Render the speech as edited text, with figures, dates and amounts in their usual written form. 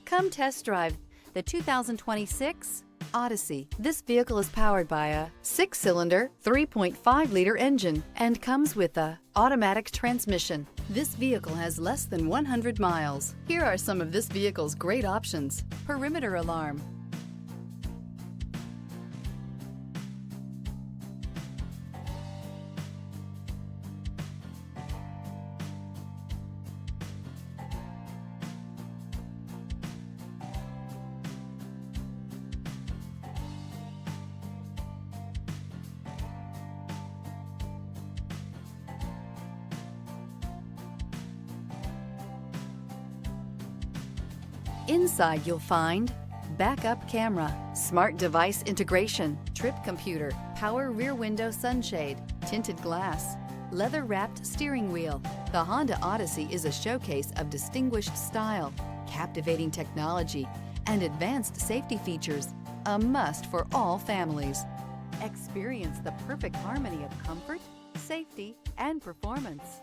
Come test drive the 2026 Odyssey. This vehicle is powered by a 6-cylinder, 3.5-liter engine and comes with a automatic transmission. This vehicle has less than 100 miles. Here are some of this vehicle's great options: perimeter alarm, Inside you'll find backup camera, smart device integration, trip computer, power rear window sunshade, tinted glass, leather-wrapped steering wheel. The Honda Odyssey is a showcase of distinguished style, captivating technology, and advanced safety features, a must for all families. Experience the perfect harmony of comfort, safety, and performance.